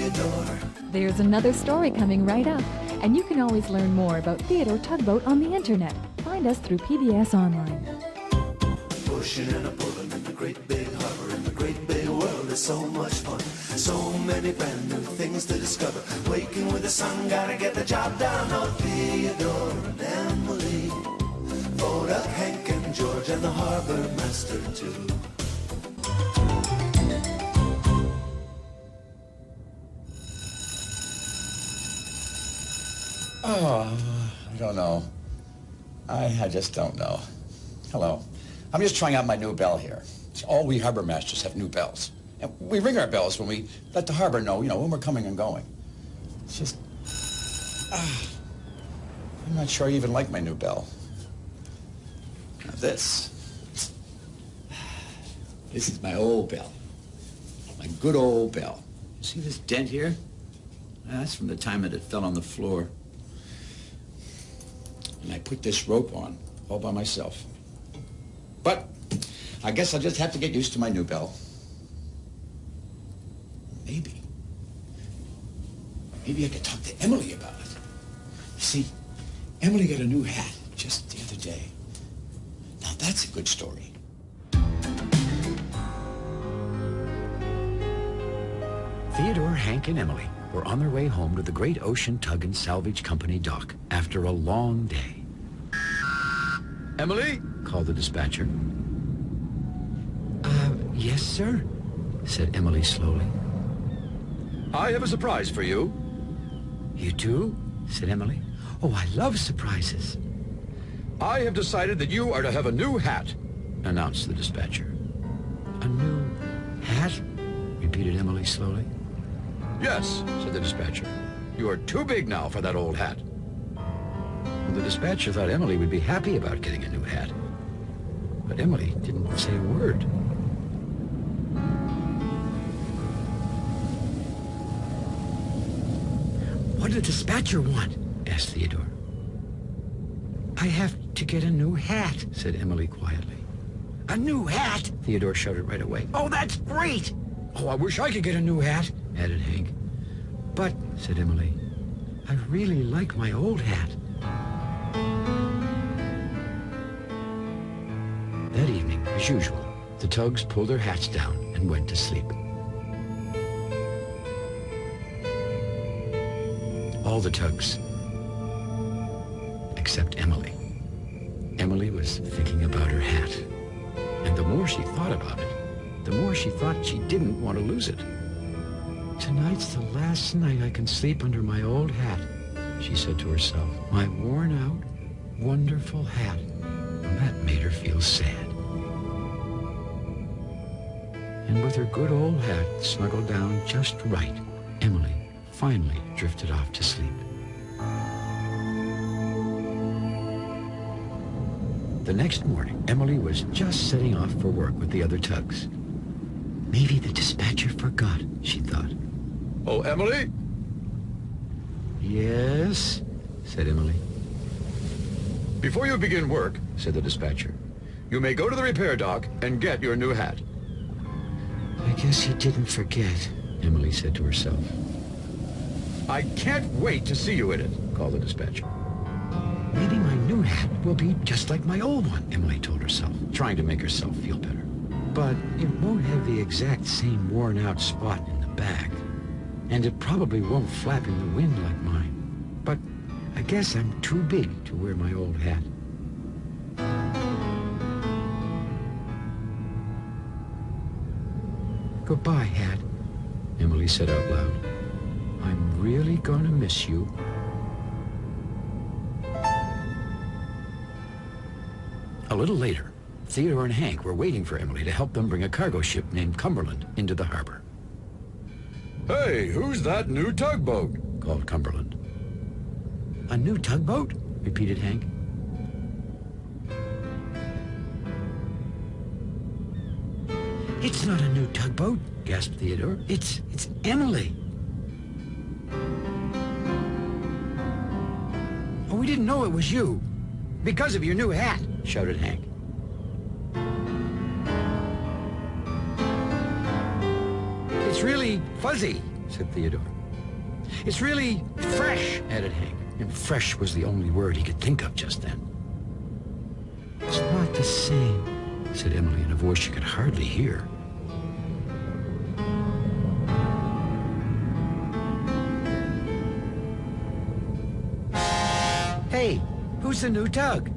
Theodore. There's another story coming right up, and you can always learn more about Theodore Tugboat on the internet. Find us through PBS Online. Pushing and a pulling in the great big harbor, in the great big world is so much fun. So many brand new things to discover. Waking with the sun, gotta get the job done. Oh, Theodore and Emily, boat up Hank and George and the harbor master too. Oh, I don't know. I just don't know. Hello. I'm just trying out my new bell here. All we harbor masters have new bells. And we ring our bells when we let the harbor know, when we're coming and going. It's just... I'm not sure I even like my new bell. Now this is my old bell. My good old bell. See this dent here? That's from the time that it fell on the floor. And I put this rope on all by myself. But I guess I'll just have to get used to my new bell. Maybe I could talk to Emily about it. You see, Emily got a new hat just the other day. Now that's a good story. Theodore, Hank, and Emily were on their way home to the Great Ocean Tug and Salvage Company dock after a long day. Emily? Called the dispatcher. Yes, sir, said Emily slowly. I have a surprise for you. You do? Said Emily. Oh, I love surprises. I have decided that you are to have a new hat, announced the dispatcher. A new hat? Repeated Emily slowly. Yes, said the dispatcher. You are too big now for that old hat. Well, the dispatcher thought Emily would be happy about getting a new hat. But Emily didn't say a word. What did the dispatcher want? Asked Theodore. I have to get a new hat, said Emily quietly. A new hat? Theodore shouted right away. Oh, that's great! Oh, I wish I could get a new hat, added Hank. But, said Emily, I really like my old hat. That evening, as usual, the tugs pulled their hats down and went to sleep. All the tugs, except Emily. Emily was thinking about her hat, and the more she thought about it, the more she thought she didn't want to lose it. Tonight's the last night I can sleep under my old hat, she said to herself. My worn-out, wonderful hat. And that made her feel sad. And with her good old hat snuggled down just right, Emily finally drifted off to sleep. The next morning, Emily was just setting off for work with the other tugs. Maybe the dispatcher forgot, she thought. Oh, Emily? Yes, said Emily. Before you begin work, said the dispatcher, you may go to the repair dock and get your new hat. I guess he didn't forget, Emily said to herself. I can't wait to see you in it, called the dispatcher. Maybe my new hat will be just like my old one, Emily told herself, trying to make herself feel better. But it won't have the exact same worn-out spot in the back. And it probably won't flap in the wind like mine. But I guess I'm too big to wear my old hat. Goodbye, hat, Emily said out loud. I'm really gonna miss you. A little later, Theodore and Hank were waiting for Emily to help them bring a cargo ship named Cumberland into the harbor. Hey, who's that new tugboat? Called Cumberland. A new tugboat? Repeated Hank. It's not a new tugboat, gasped Theodore. It's Emily. Oh, we didn't know it was you. Because of your new hat, shouted Hank. It's really fuzzy, said Theodore. It's really fresh, added Hank. And fresh was the only word he could think of just then. It's not the same, said Emily in a voice she could hardly hear. Hey, who's the new tug?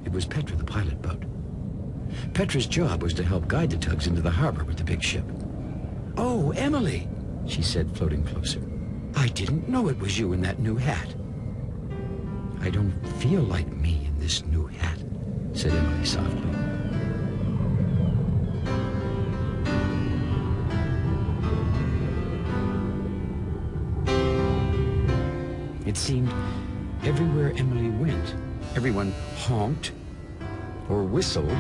It was Petra, the pilot boat. Petra's job was to help guide the tugs into the harbor with the big ship. Oh, Emily, she said, floating closer. I didn't know it was you in that new hat. I don't feel like me in this new hat, said Emily softly. It seemed everywhere Emily went, everyone honked, or whistled,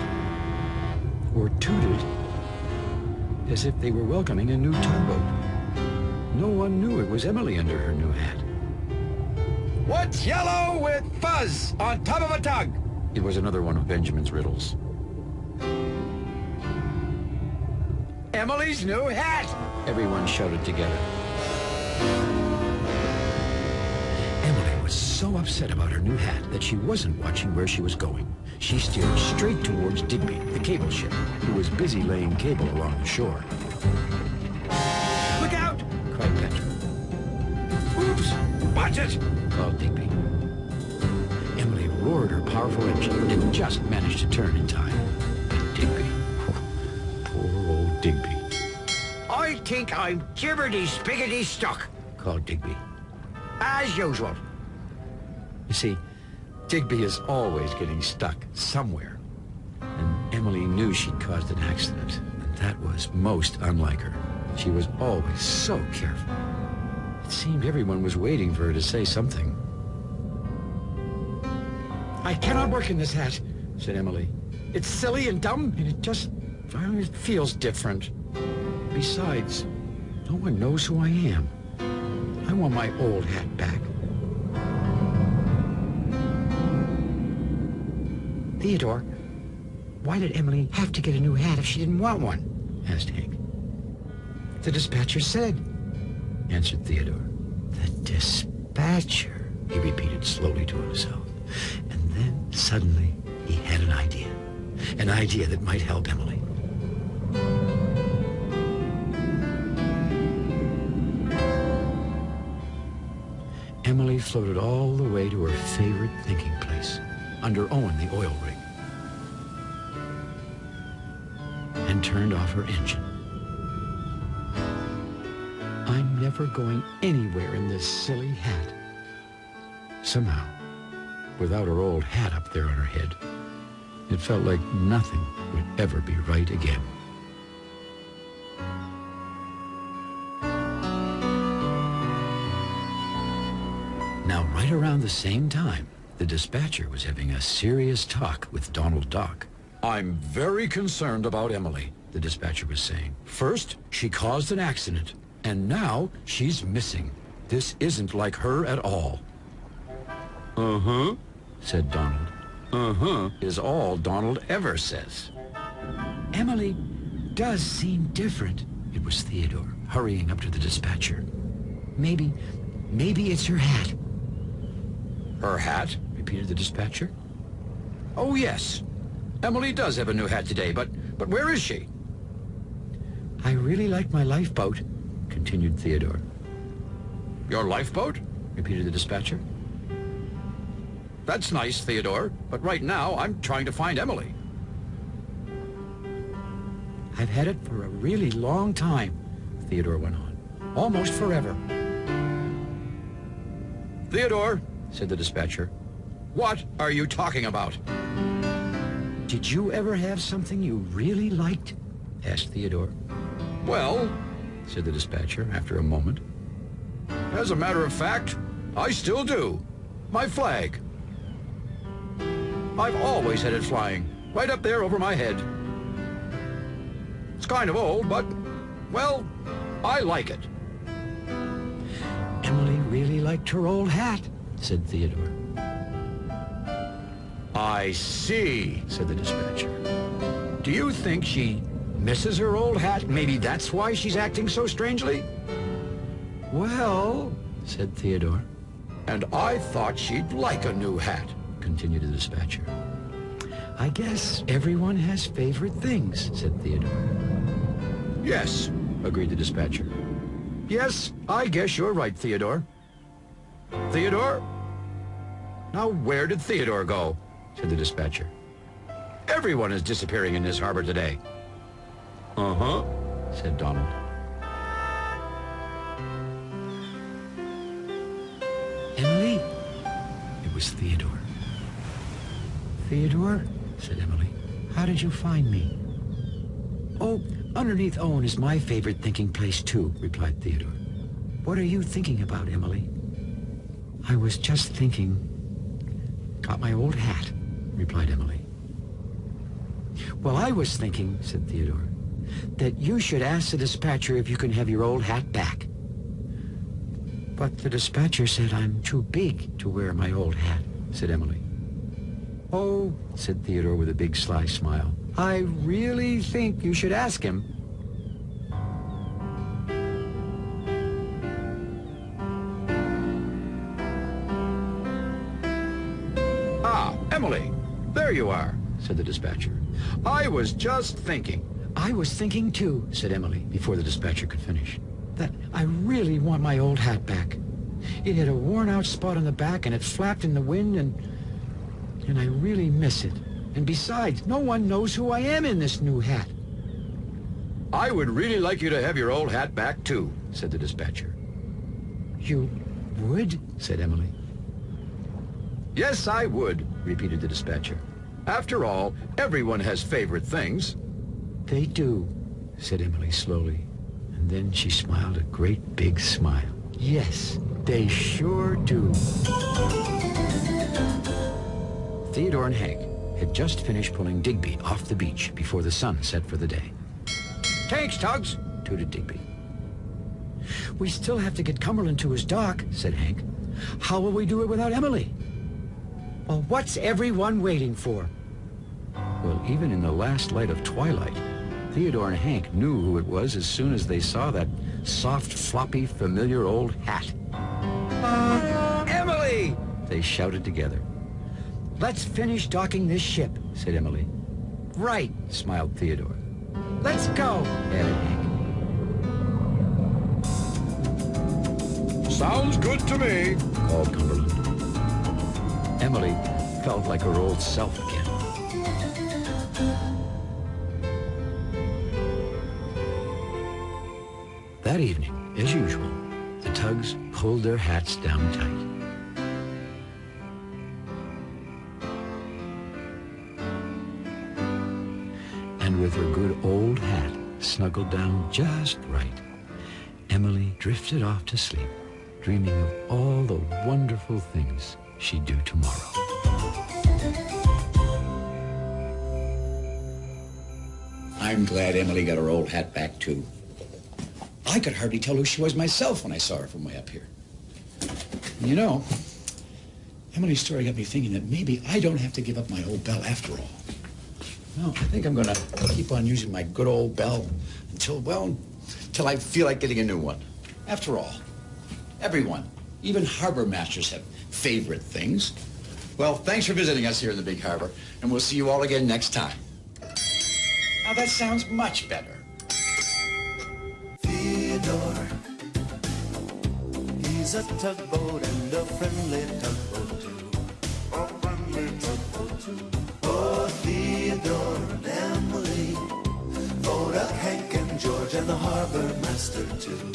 or tooted, as if they were welcoming a new tugboat. No one knew it was Emily under her new hat. What's yellow with fuzz on top of a tug? It was another one of Benjamin's riddles. Emily's new hat! Everyone shouted together. Emily was so upset about her new hat that she wasn't watching where she was going. She steered straight towards Digby, the cable ship, who was busy laying cable along the shore. Look out! Cried Petra. Oops! Watch it! Called Digby. Emily roared her powerful engine and just managed to turn in time. But Digby, poor old Digby. I think I'm jibberty-spiggity stuck, called Digby. As usual. You see, Digby is always getting stuck somewhere. And Emily knew she'd caused an accident, and that was most unlike her. She was always so careful. It seemed everyone was waiting for her to say something. I cannot work in this hat, said Emily. It's silly and dumb, and it feels different. Besides, no one knows who I am. I want my old hat back. Theodore, why did Emily have to get a new hat if she didn't want one? Asked Hank. The dispatcher said, answered Theodore. The dispatcher, he repeated slowly to himself. And then, suddenly, he had an idea. An idea that might help Emily. Emily floated all the way to her favorite thinking place, under Owen, the oil rig, and turned off her engine. I'm never going anywhere in this silly hat. Somehow, without her old hat up there on her head, it felt like nothing would ever be right again. Now, right around the same time, the dispatcher was having a serious talk with Donald Dock. I'm very concerned about Emily, the dispatcher was saying. First, she caused an accident, and now she's missing. This isn't like her at all. Uh-huh, said Donald. Uh-huh is all Donald ever says. Emily does seem different. It was Theodore, hurrying up to the dispatcher. Maybe it's her hat. Her hat? Repeated the dispatcher. Oh, yes. Emily does have a new hat today, but where is she? I really like my lifeboat, continued Theodore. Your lifeboat? Repeated the dispatcher. That's nice, Theodore, but right now I'm trying to find Emily. I've had it for a really long time, Theodore went on. Almost forever. Theodore, said the dispatcher, what are you talking about? Did you ever have something you really liked? Asked Theodore. Well, said the dispatcher after a moment. As a matter of fact, I still do. My flag. I've always had it flying, right up there over my head. It's kind of old, but, well, I like it. Emily really liked her old hat, said Theodore. I see, said the dispatcher. Do you think she misses her old hat? Maybe that's why she's acting so strangely? Well, said Theodore. And I thought she'd like a new hat, Continued the dispatcher. I guess everyone has favorite things, said Theodore. Yes, Agreed the dispatcher. yes, I guess you're right, Theodore. Theodore? Now, where did Theodore go? Said the dispatcher. Everyone is disappearing in this harbor today. Uh-huh, Said Donald. Emily? It was Theodore. Theodore? Said Emily. How did you find me? Oh, underneath Owen is my favorite thinking place, too, replied Theodore. What are you thinking about, Emily? I was just thinking about my old hat, replied Emily. Well, I was thinking, said Theodore, that you should ask the dispatcher if you can have your old hat back. But the dispatcher said I'm too big to wear my old hat, said Emily. Oh, said Theodore with a big sly smile, I really think you should ask him. Ah, Emily, there you are, Said the dispatcher. I was just thinking. I was thinking too, said Emily, before the dispatcher could finish, that I really want my old hat back. It had a worn-out spot on the back, and it flapped in the wind, and I really miss it. And besides, no one knows who I am in this new hat, I would really like you to have your old hat back, too. said the dispatcher. You would? Said Emily. Yes, I would, Repeated the dispatcher. After all, everyone has favorite things. They do, said Emily slowly, and then she smiled a great big smile. Yes, they sure do. Theodore and Hank had just finished pulling Digby off the beach before the sun set for the day. Thanks, Tugs. Tooted Digby. We still have to get Cumberland to his dock, said Hank. How will we do it without Emily? Well, what's everyone waiting for? Well, even in the last light of twilight, Theodore and Hank knew who it was as soon as they saw that soft, floppy, familiar old hat. Emily! They shouted together. Let's finish docking this ship, said Emily. Right, smiled Theodore. Let's go, added Hank. Sounds good to me. Called Cumberland. Emily felt like her old self again. That evening, as usual, the Tugs pulled their hats down tight. And with her good old hat snuggled down just right, Emily drifted off to sleep, dreaming of all the wonderful things she'd do tomorrow. I'm glad Emily got her old hat back, too. I could hardly tell who she was myself when I saw her from way up here. You know, Emily's story got me thinking that maybe I don't have to give up my old bell after all. No, I think I'm going to keep on using my good old bell until, well, till I feel like getting a new one. After all, everyone, even harbor masters, have favorite things. Well, thanks for visiting us here in the Big Harbor, and we'll see you all again next time. Now that sounds much better. Theodore, he's a tugboat and a friendly tugboat too. A friendly tugboat too. Oh, Theodore and Emily, Voda, Hank and George and the harbor master too.